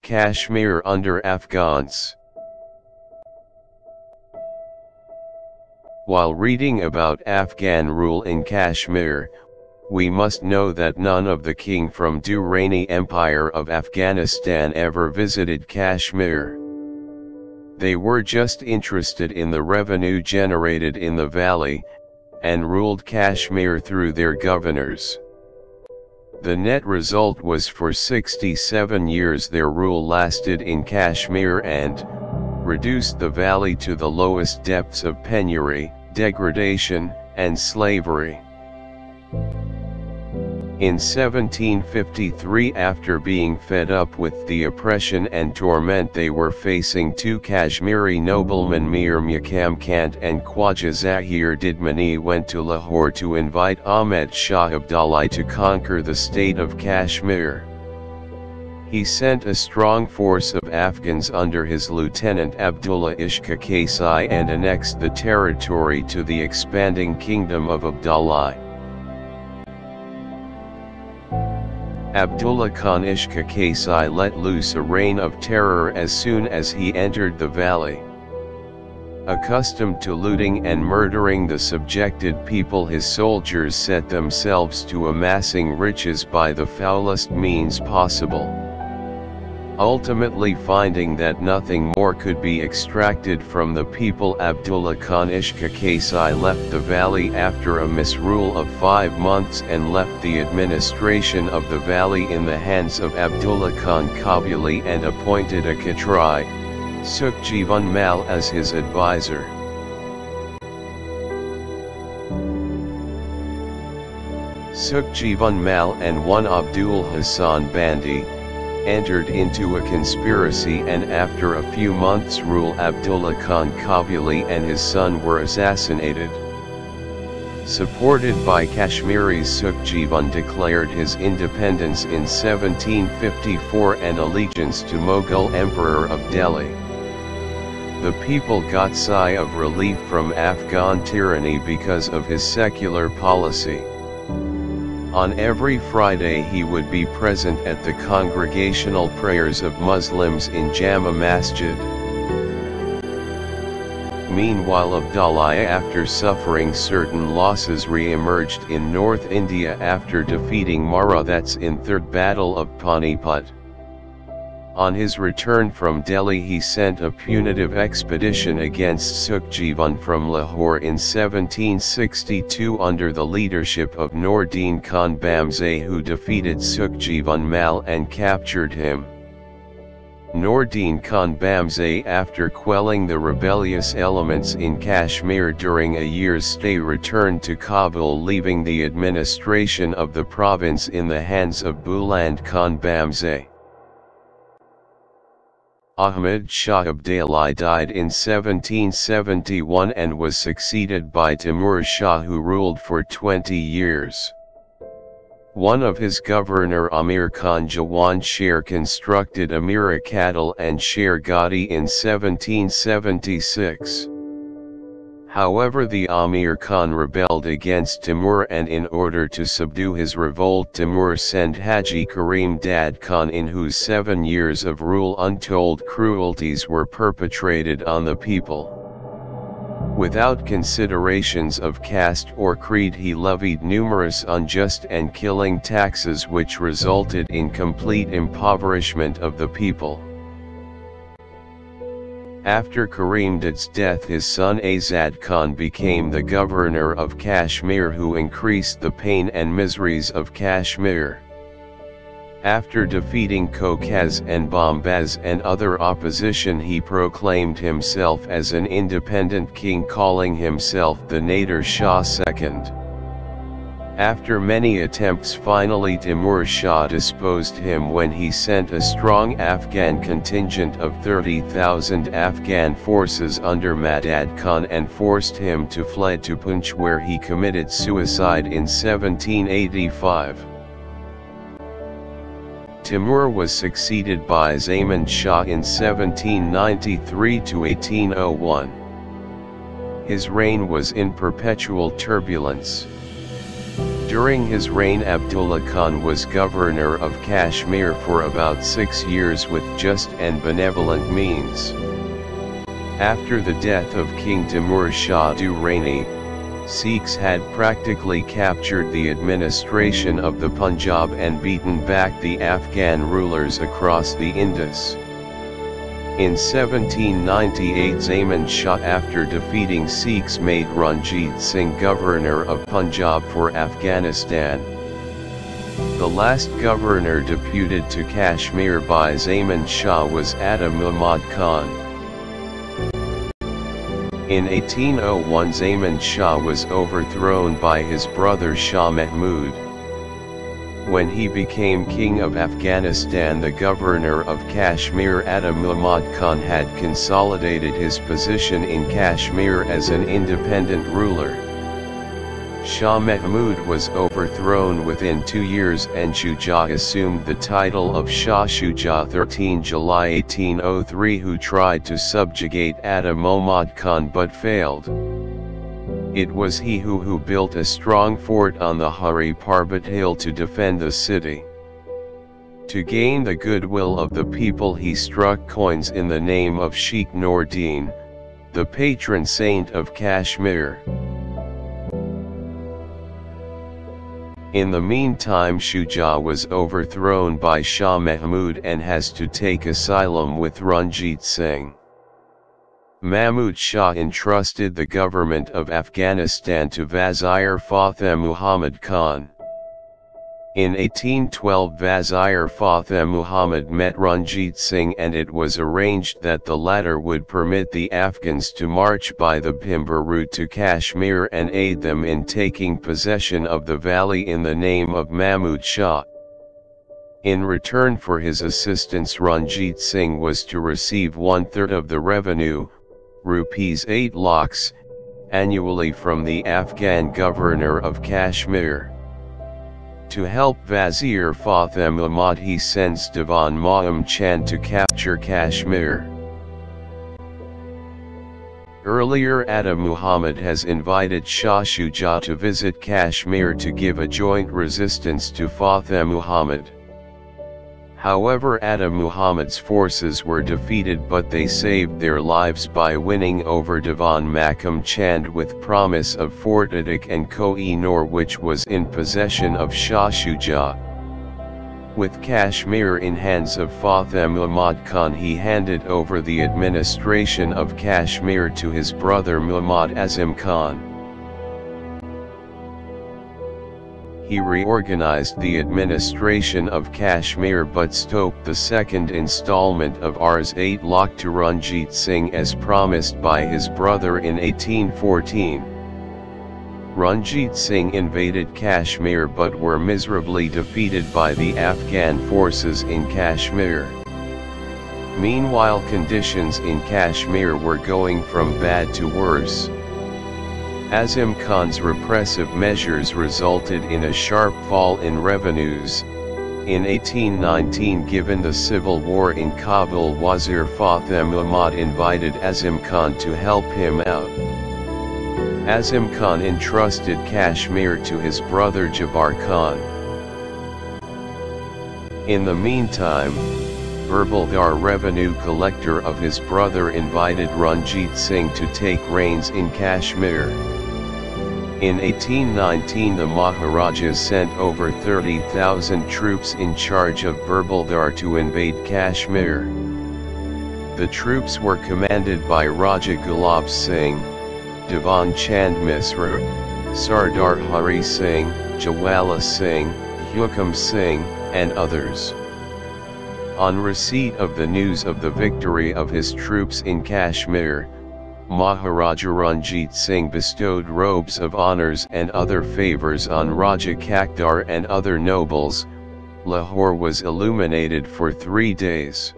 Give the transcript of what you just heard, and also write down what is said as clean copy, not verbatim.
Kashmir under Afghans. While reading about Afghan rule in Kashmir, we must know that none of the king from Durrani Empire of Afghanistan ever visited Kashmir. They were just interested in the revenue generated in the valley, and ruled Kashmir through their governors. The net result was for 67 years their rule lasted in Kashmir and reduced the valley to the lowest depths of penury, degradation, and slavery. In 1753, after being fed up with the oppression and torment they were facing, two Kashmiri noblemen Mir Muqam Kant and Khwaja Zahir Didmani went to Lahore to invite Ahmed Shah Abdali to conquer the state of Kashmir. He sent a strong force of Afghans under his lieutenant Abdullah Ishqa Kasai and annexed the territory to the expanding kingdom of Abdali. Abdullah Khan Ishqa Kasai let loose a reign of terror as soon as he entered the valley. Accustomed to looting and murdering the subjected people, his soldiers set themselves to amassing riches by the foulest means possible. Ultimately, finding that nothing more could be extracted from the people, Abdullah Khan Ishqa Kasai left the valley after a misrule of 5 months and left the administration of the valley in the hands of Abdullah Khan Kabuli and appointed a Khatri, Sukhjivan Mal, as his advisor. Sukhjivan Mal and one Abdul Hassan Bandi entered into a conspiracy, and after a few months' rule Abdullah Khan Kabuli and his son were assassinated. Supported by Kashmiris, Sukhjivan declared his independence in 1754 and allegiance to Mughal Emperor of Delhi. The people got a sigh of relief from Afghan tyranny because of his secular policy. On every Friday he would be present at the congregational prayers of Muslims in Jama Masjid. Meanwhile, Abdali, after suffering certain losses, re-emerged in North India after defeating Marathas in Third Battle of Panipat. On his return from Delhi he sent a punitive expedition against Sukhjivan from Lahore in 1762 under the leadership of Nordin Khan Bamze, who defeated Sukhjivan Mal and captured him. Nordin Khan Bamze, after quelling the rebellious elements in Kashmir during a year's stay, returned to Kabul, leaving the administration of the province in the hands of Buland Khan Bamze. Ahmed Shah Abdali died in 1771 and was succeeded by Timur Shah, who ruled for 20 years. One of his governor, Amir Khan Jawan Sher, constructed Amira Cattle and Sher Gadi in 1776. However, the Amir Khan rebelled against Timur, and in order to subdue his revolt Timur sent Haji Karim Dad Khan, in whose 7 years of rule untold cruelties were perpetrated on the people. Without considerations of caste or creed, he levied numerous unjust and killing taxes which resulted in complete impoverishment of the people. After Karim Dad's death, his son Azad Khan became the governor of Kashmir, who increased the pain and miseries of Kashmir. After defeating Kokaz and Bombaz and other opposition, he proclaimed himself as an independent king, calling himself the Nader Shah II. After many attempts, finally Timur Shah disposed him when he sent a strong Afghan contingent of 30,000 Afghan forces under Madad Khan and forced him to flee to Punch, where he committed suicide in 1785. Timur was succeeded by Zaman Shah in 1793 to 1801. His reign was in perpetual turbulence. During his reign, Abdullah Khan was governor of Kashmir for about 6 years with just and benevolent means. After the death of King Timur Shah Durrani, Sikhs had practically captured the administration of the Punjab and beaten back the Afghan rulers across the Indus. In 1798, Zaman Shah, after defeating Sikhs, made Ranjit Singh governor of Punjab for Afghanistan. The last governor deputed to Kashmir by Zaman Shah was Ata Muhammad Khan. In 1801, Zaman Shah was overthrown by his brother Shah Mahmud. When he became king of Afghanistan, the governor of Kashmir Ata Muhammad Khan had consolidated his position in Kashmir as an independent ruler. Shah Mahmud was overthrown within 2 years and Shuja assumed the title of Shah Shuja 13 July 1803, who tried to subjugate Ata Muhammad Khan but failed. It was he who built a strong fort on the Hari Parbat hill to defend the city. To gain the goodwill of the people, he struck coins in the name of Sheikh Nordin, the patron saint of Kashmir. In the meantime, Shuja was overthrown by Shah Mahmud and has to take asylum with Ranjit Singh. Mahmud Shah entrusted the government of Afghanistan to Vizier Fateh Muhammad Khan. In 1812, Vizier Fateh Muhammad met Ranjit Singh and it was arranged that the latter would permit the Afghans to march by the Bhimber route to Kashmir and aid them in taking possession of the valley in the name of Mahmud Shah. In return for his assistance, Ranjit Singh was to receive 1/3 of the revenue, Rs 8 lakhs, annually from the Afghan governor of Kashmir. To help Vizier Fateh Muhammad, he sends Divan Ma'am Chand to capture Kashmir. Earlier, Ata Muhammad has invited Shah Shuja to visit Kashmir to give a joint resistance to Fateh Muhammad. However, Ata Muhammad's forces were defeated, but they saved their lives by winning over Divan Makam Chand with promise of Fort Adak and Koh-i-Noor, which was in possession of Shah Shuja. With Kashmir in hands of Fateh Muhammad Khan, he handed over the administration of Kashmir to his brother Muhammad Azim Khan. He reorganized the administration of Kashmir but stopped the second installment of Rs 8 lakh to Ranjit Singh as promised by his brother in 1814. Ranjit Singh invaded Kashmir but were miserably defeated by the Afghan forces in Kashmir. Meanwhile, conditions in Kashmir were going from bad to worse. Azim Khan's repressive measures resulted in a sharp fall in revenues. In 1819, given the civil war in Kabul, Wazir Fateh Muhammad invited Azim Khan to help him out. Azim Khan entrusted Kashmir to his brother Jabar Khan. In the meantime, Birbaldar, revenue collector of his brother, invited Ranjit Singh to take reins in Kashmir. In 1819, the Maharajas sent over 30,000 troops in charge of Birbaldar to invade Kashmir. The troops were commanded by Raja Gulab Singh, Divan Chand Misra, Sardar Hari Singh, Jawala Singh, Hukam Singh, and others. On receipt of the news of the victory of his troops in Kashmir, Maharaja Ranjit Singh bestowed robes of honors and other favors on Raja Kakdar and other nobles. Lahore was illuminated for 3 days.